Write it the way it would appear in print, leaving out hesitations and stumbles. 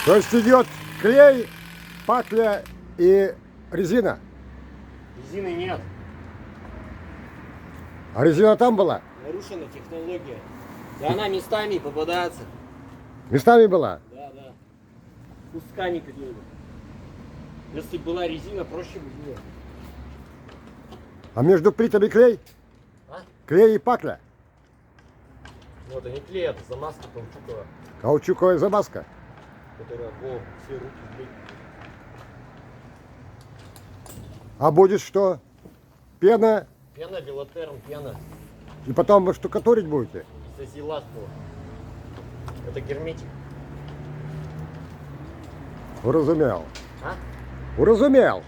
То есть идет клей, пакля и резина. Резины нет. А резина там была? Нарушена технология. Да она местами попадается. Местами была? Да, да. Кусками какими-то. Если была резина, проще бы было. А между плитами клей? А? Клей и пакля. Вот они клеят, замазка каучуковая, Каучуковая замазка. которая все руки блин. А будет что? Пена. Пена, велотерм, пена. И потом вы штукатурить будете? Изозиласту. Это герметик. Уразумел. А? Уразумел.